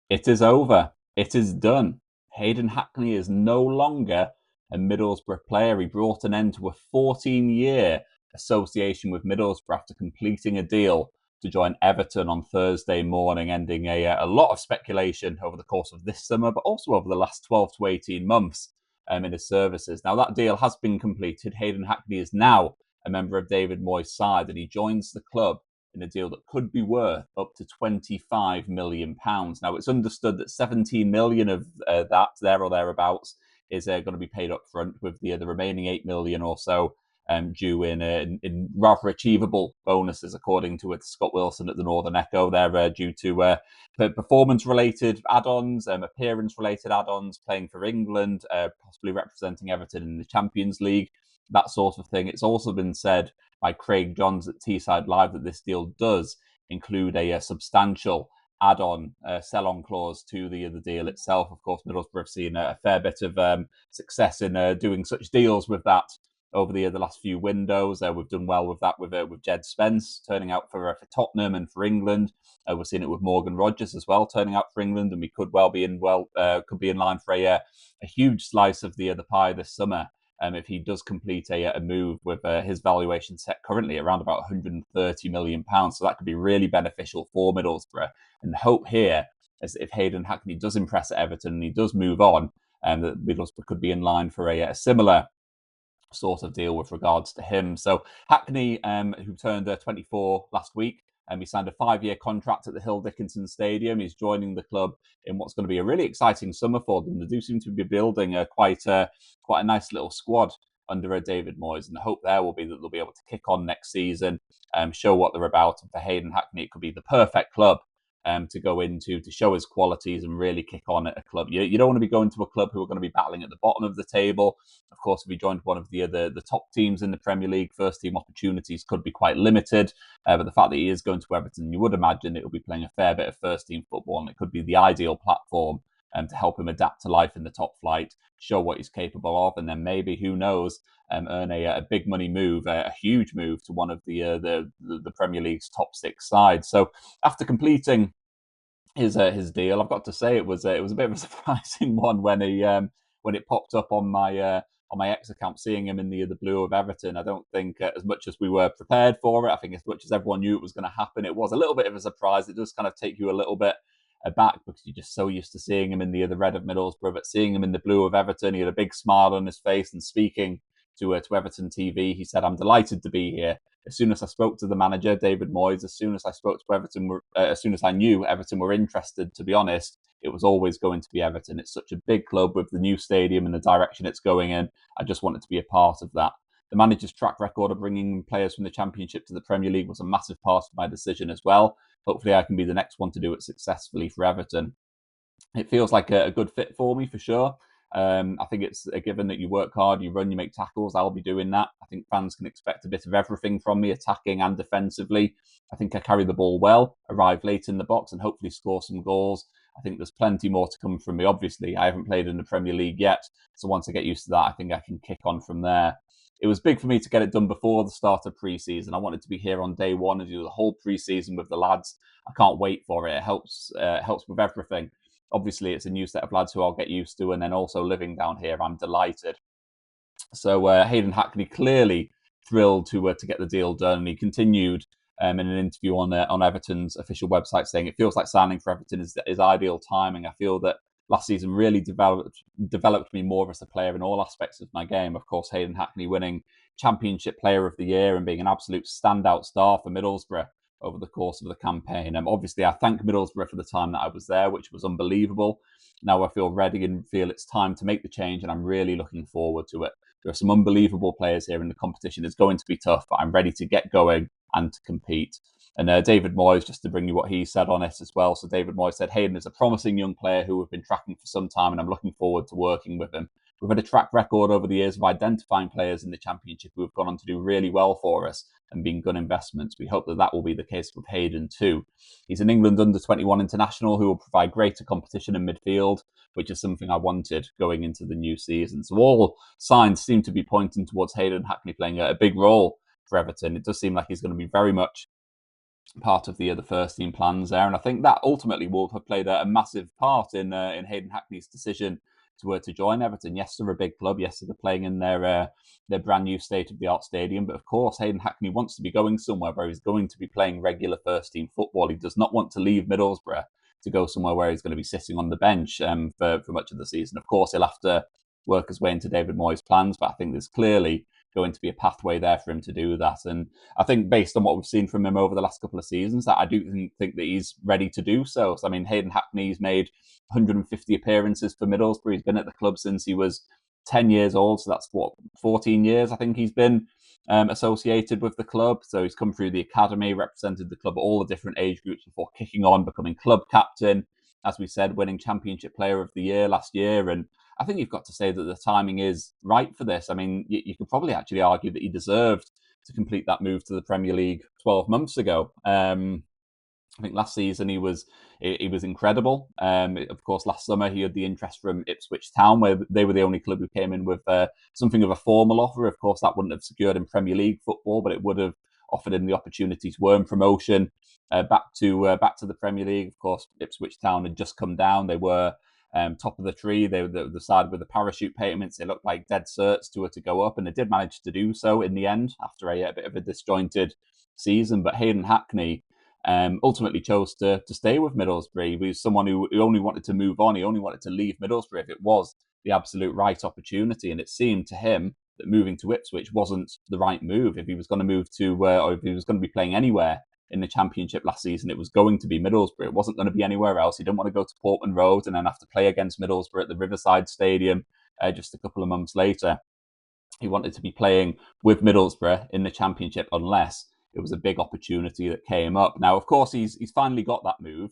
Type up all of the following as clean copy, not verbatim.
It is over. It is done. Hayden Hackney is no longer a Middlesbrough player. He brought an end to a 14-year association with Middlesbrough after completing a deal to join Everton on Thursday morning, ending a lot of speculation over the course of this summer, but also over the last 12 to 18 months in his services. Now, that deal has been completed. Hayden Hackney is now a member of David Moyes' side, and he joins the club in a deal that could be worth up to £25 million. Now, it's understood that 17 million of that, there or thereabouts, is going to be paid up front, with the remaining 8 million or so due in rather achievable bonuses, according to Scott Wilson at the Northern Echo. They're due to performance-related add-ons, appearance-related add-ons, playing for England, possibly representing Everton in the Champions League, that sort of thing. It's also been said by Craig Johns at Teesside Live that this deal does include a substantial add-on sell-on clause to the deal itself. Of course, Middlesbrough have seen a fair bit of success in doing such deals with that over the last few windows. We've done well with that with Jed Spence turning out for Tottenham and for England. We're seeing it with Morgan Rogers as well turning out for England, and we could well be in could be in line for a huge slice of the pie this summer. If he does complete a move with his valuation set currently around about £130 million. So that could be really beneficial for Middlesbrough. And the hope here is that if Hayden Hackney does impress at Everton and he does move on, that Middlesbrough could be in line for a similar sort of deal with regards to him. So Hackney, who turned 24 last week, he signed a 5-year contract at the Hill Dickinson Stadium. He's joining the club in what's going to be a really exciting summer for them. They do seem to be building quite a nice little squad under David Moyes, and the hope there will be that they'll be able to kick on next season, show what they're about. And for Hayden Hackney, it could be the perfect club to go into, to show his qualities and really kick on at a club. You don't want to be going to a club who are going to be battling at the bottom of the table. Of course, if he joined one of the top teams in the Premier League, first team opportunities could be quite limited. But the fact that he is going to Everton, you would imagine it will be playing a fair bit of first team football, and it could be the ideal platform to help him adapt to life in the top flight, show what he's capable of, and then maybe, who knows, earn a big money move, a huge move to one of the Premier League's top 6 sides. So after completing his deal, I've got to say it was a bit of a surprising one when it popped up on my X account, seeing him in the blue of Everton. I don't think as much as we were prepared for it, I think as much as everyone knew it was going to happen, it was a little bit of a surprise. It does kind of take you a little bit aback because you're just so used to seeing him in the red of Middlesbrough, but seeing him in the blue of Everton, he had a big smile on his face, and speaking to Everton TV, he said, "I'm delighted to be here. As soon as I spoke to the manager, David Moyes, as soon as I spoke to Everton, as soon as I knew Everton were interested, to be honest, it was always going to be Everton. It's such a big club with the new stadium and the direction it's going in. I just wanted to be a part of that." The manager's track record of bringing players from the Championship to the Premier League was a massive part of my decision as well. Hopefully I can be the next one to do it successfully for Everton. It feels like a good fit for me, for sure. I think it's a given that you work hard, you run, you make tackles. I'll be doing that. I think fans can expect a bit of everything from me, attacking and defensively. I think I carry the ball well, arrive late in the box, and hopefully score some goals. I think there's plenty more to come from me. Obviously, I haven't played in the Premier League yet, so once I get used to that, I think I can kick on from there. It was big for me to get it done before the start of pre-season. I wanted to be here on day one and do the whole pre-season with the lads. I can't wait for it. It helps with everything. Obviously, it's a new set of lads who I'll get used to, and then also living down here, I'm delighted. So Hayden Hackney clearly thrilled to get the deal done, and he continued in an interview on Everton's official website, saying, "It feels like signing for Everton is ideal timing. I feel that last season really developed me more as a player in all aspects of my game." Of course, Hayden Hackney winning Championship Player of the Year and being an absolute standout star for Middlesbrough over the course of the campaign. Obviously, I thank Middlesbrough for the time that I was there, which was unbelievable. Now I feel ready and feel it's time to make the change, and I'm really looking forward to it. There are some unbelievable players here, and the competition is going to be tough, but I'm ready to get going and to compete. And David Moyes, just to bring you what he said on it as well. So David Moyes said, "Hayden is a promising young player who we've been tracking for some time, and I'm looking forward to working with him. We've had a track record over the years of identifying players in the Championship who have gone on to do really well for us and being good investments. We hope that that will be the case with Hayden too. He's an England under-21 international who will provide greater competition in midfield, which is something I wanted going into the new season." So all signs seem to be pointing towards Hayden Hackney playing a big role for Everton. It does seem like he's going to be very much part of the first team plans there, and I think that ultimately will have played a massive part in Hayden Hackney's decision to join Everton. Yes, they're a big club. Yes, they're playing in their brand new state of the art stadium. But of course, Hayden Hackney wants to be going somewhere where he's going to be playing regular first team football. He does not want to leave Middlesbrough to go somewhere where he's going to be sitting on the bench for much of the season. Of course, he'll have to work his way into David Moyes' plans, but I think there's clearly going to be a pathway there for him to do that. And I think based on what we've seen from him over the last couple of seasons, that I do think that he's ready to do so. So I mean, Hayden Hackney's made 150 appearances for Middlesbrough. He's been at the club since he was 10 years old. So that's 14 years I think he's been associated with the club. So he's come through the academy, represented the club at all the different age groups before kicking on, becoming club captain, as we said, winning Championship Player of the Year last year. And I think you've got to say that the timing is right for this. I mean, you could probably actually argue that he deserved to complete that move to the Premier League 12 months ago. I think last season he was incredible. Of course, last summer he had the interest from Ipswich Town, where they were the only club who came in with something of a formal offer. Of course, that wouldn't have secured him Premier League football, but it would have offered him the opportunity to earn promotion back to the Premier League. Of course, Ipswich Town had just come down. They were top of the tree. They were the side with the parachute payments. They looked like dead certs to go up, and they did manage to do so in the end after a bit of a disjointed season. But Hayden Hackney ultimately chose to stay with Middlesbrough. He was someone who only wanted to move on. He only wanted to leave Middlesbrough if it was the absolute right opportunity. And it seemed to him that moving to Ipswich wasn't the right move. If he was going to move to, or if he was going to be playing anywhere in the Championship last season, it was going to be Middlesbrough. It wasn't going to be anywhere else. He didn't want to go to Portman Road and then have to play against Middlesbrough at the Riverside Stadium just a couple of months later. He wanted to be playing with Middlesbrough in the Championship unless it was a big opportunity that came up. Now, of course, he's finally got that move.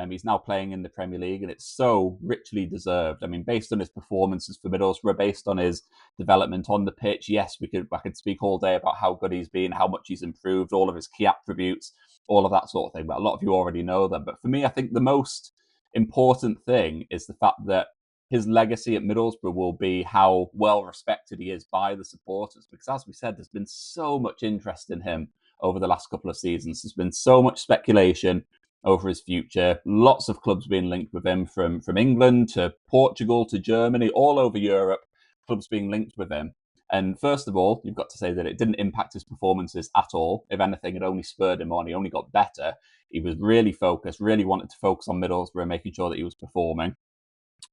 He's now playing in the Premier League, and it's so richly deserved. I mean, based on his performances for Middlesbrough, based on his development on the pitch, yes, I could speak all day about how good he's been, how much he's improved, all of his key attributes, all of that sort of thing. But a lot of you already know them. But for me, I think the most important thing is the fact that his legacy at Middlesbrough will be how well respected he is by the supporters. Because as we said, there's been so much interest in him over the last couple of seasons. There's been so much speculation over his future. Lots of clubs being linked with him, from England to Portugal to Germany, all over Europe, clubs being linked with him. And first of all, you've got to say that it didn't impact his performances at all. If anything, it only spurred him on. He only got better. He was really focused, really wanted to focus on Middlesbrough, making sure that he was performing.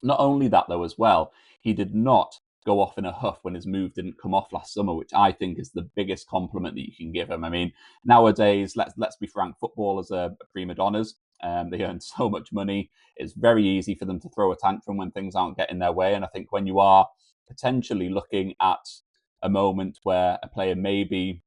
Not only that, though, as well, he did not go off in a huff when his move didn't come off last summer, which I think is the biggest compliment that you can give him. I mean, nowadays, let's be frank, footballers are prima donnas. They earn so much money. It's very easy for them to throw a tantrum when things aren't getting their way. And I think when you are potentially looking at a moment where a player may be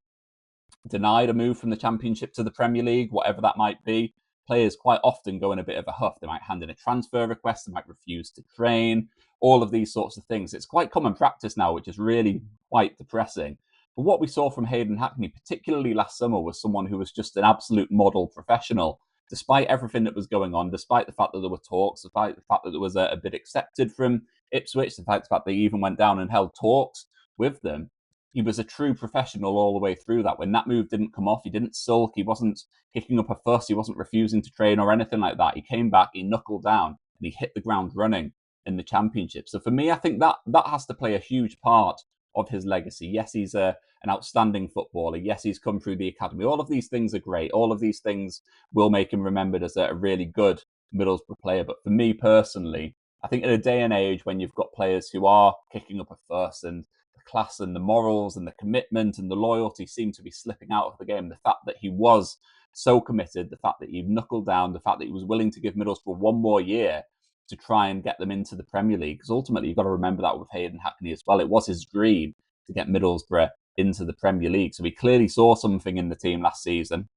denied a move from the Championship to the Premier League, whatever that might be, players quite often go in a bit of a huff. They might hand in a transfer request, they might refuse to train, all of these sorts of things. It's quite common practice now, which is really quite depressing. But what we saw from Hayden Hackney, particularly last summer, was someone who was just an absolute model professional. Despite everything that was going on, despite the fact that there were talks, despite the fact that there was a bid accepted from Ipswich, despite the fact they even went down and held talks with them, he was a true professional all the way through that. When that move didn't come off, he didn't sulk, he wasn't kicking up a fuss, he wasn't refusing to train or anything like that. He came back, he knuckled down, and he hit the ground running in the Championship. So for me, I think that has to play a huge part of his legacy. Yes, he's an outstanding footballer. Yes, he's come through the academy. All of these things are great. All of these things will make him remembered as a really good Middlesbrough player. But for me personally, I think in a day and age when you've got players who are kicking up a fuss, and the class and the morals and the commitment and the loyalty seem to be slipping out of the game, the fact that he was so committed, the fact that he knuckled down, the fact that he was willing to give Middlesbrough one more year to try and get them into the Premier League, because ultimately you've got to remember that with Hayden Hackney as well. It was his dream to get Middlesbrough into the Premier League. So he clearly saw something in the team last season.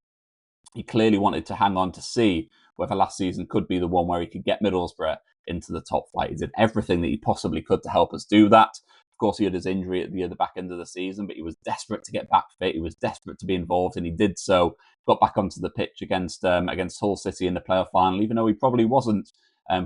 He clearly wanted to hang on to see whether last season could be the one where he could get Middlesbrough into the top flight. He did everything that he possibly could to help us do that. Of course, he had his injury at the back end of the season, but he was desperate to get back fit. He was desperate to be involved, and he did so. Got back onto the pitch against Hull City in the playoff final, even though he probably wasn't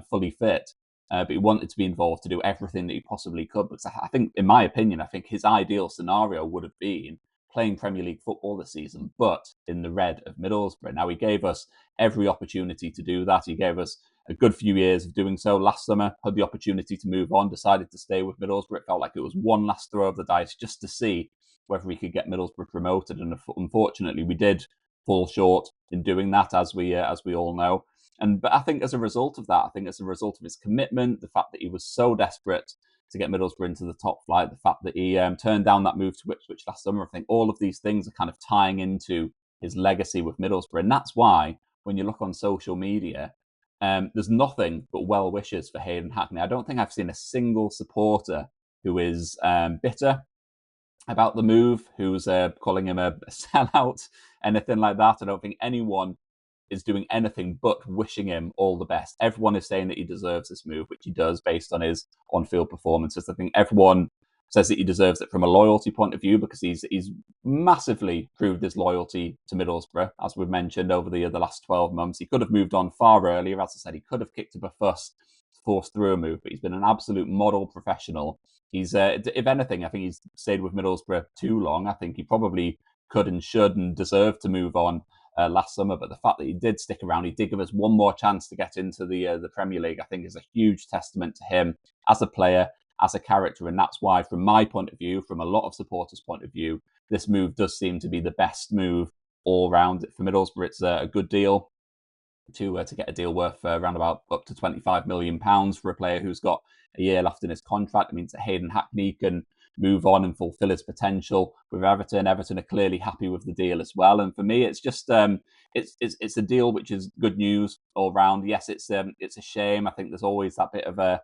fully fit. But he wanted to be involved to do everything that he possibly could. Because I think, in my opinion, I think his ideal scenario would have been playing Premier League football this season, but in the red of Middlesbrough. Now, he gave us every opportunity to do that. He gave us a good few years of doing so. Last summer, had the opportunity to move on, decided to stay with Middlesbrough. It felt like it was one last throw of the dice just to see whether we could get Middlesbrough promoted. And unfortunately, we did fall short in doing that, as we all know. But I think as a result of that, I think as a result of his commitment, the fact that he was so desperate to get Middlesbrough into the top flight, the fact that he turned down that move to Ipswich last summer, I think all of these things are kind of tying into his legacy with Middlesbrough. And that's why when you look on social media, there's nothing but well wishes for Hayden Hackney. I don't think I've seen a single supporter who is bitter about the move, who's calling him a sellout, anything like that. I don't think anyone is doing anything but wishing him all the best. Everyone is saying that he deserves this move, which he does based on his on-field performances. I think everyone says that he deserves it from a loyalty point of view because he's massively proved his loyalty to Middlesbrough, as we've mentioned over the last 12 months. He could have moved on far earlier. As I said, he could have kicked up a fuss, forced through a move, but he's been an absolute model professional. He's, if anything, I think he's stayed with Middlesbrough too long. I think he probably could and should and deserved to move on last summer, but the fact that he did stick around, he did give us one more chance to get into the Premier League, I think is a huge testament to him as a player, as a character, and that's why, from my point of view, from a lot of supporters' point of view, this move does seem to be the best move all round for Middlesbrough. It's a good deal to get a deal worth around about up to £25 million for a player who's got a year left in his contract. It means that Hayden Hackney can move on and fulfill his potential with Everton. Everton are clearly happy with the deal as well. And for me, it's just it's a deal which is good news all round. Yes, it's a shame. I think there's always that bit of a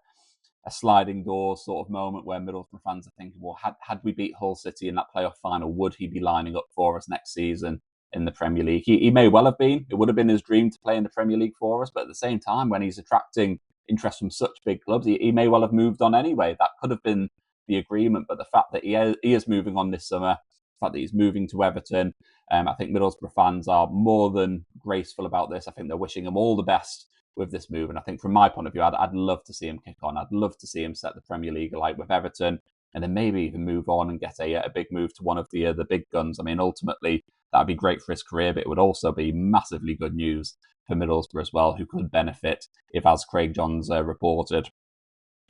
sliding door sort of moment where Middlesbrough fans are thinking, well, had we beat Hull City in that playoff final, would he be lining up for us next season in the Premier League? He may well have been. It would have been his dream to play in the Premier League for us. But at the same time, when he's attracting interest from such big clubs, he may well have moved on anyway. That could have been the agreement. But the fact that he is moving on this summer, the fact that he's moving to Everton, I think Middlesbrough fans are more than graceful about this. I think they're wishing him all the best with this move. And I think from my point of view, I'd love to see him kick on. I'd love to see him set the Premier League alight with Everton, and then maybe even move on and get a big move to one of the big guns. I mean, ultimately, that'd be great for his career, but it would also be massively good news for Middlesbrough as well, who could benefit if, as Craig Johns reported,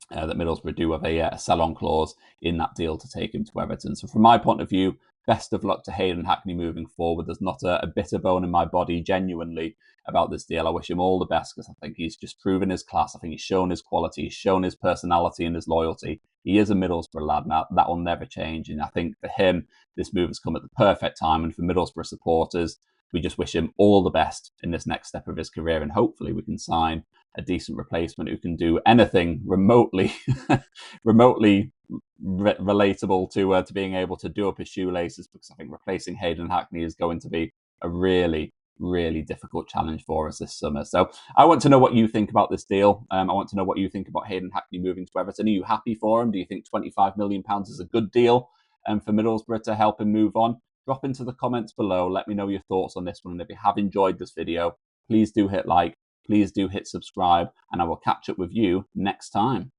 that Middlesbrough do have a sell-on clause in that deal to take him to Everton. So from my point of view, best of luck to Hayden Hackney moving forward. There's not a bitter bone in my body, genuinely, about this deal. I wish him all the best because I think he's just proven his class. I think he's shown his quality, he's shown his personality and his loyalty. He is a Middlesbrough lad. Now, that will never change. And I think for him, this move has come at the perfect time. And for Middlesbrough supporters, we just wish him all the best in this next step of his career. And hopefully we can sign a decent replacement who can do anything remotely relatable to being able to do up his shoelaces, because I think replacing Hayden Hackney is going to be a really difficult challenge for us this summer. So I want to know what you think about this deal. I want to know what you think about Hayden Hackney moving to Everton. Are you happy for him? Do you think £25 million is a good deal for Middlesbrough to help him move on? Drop into the comments below. Let me know your thoughts on this one. And if you have enjoyed this video, please do hit like, please do hit subscribe, and I will catch up with you next time.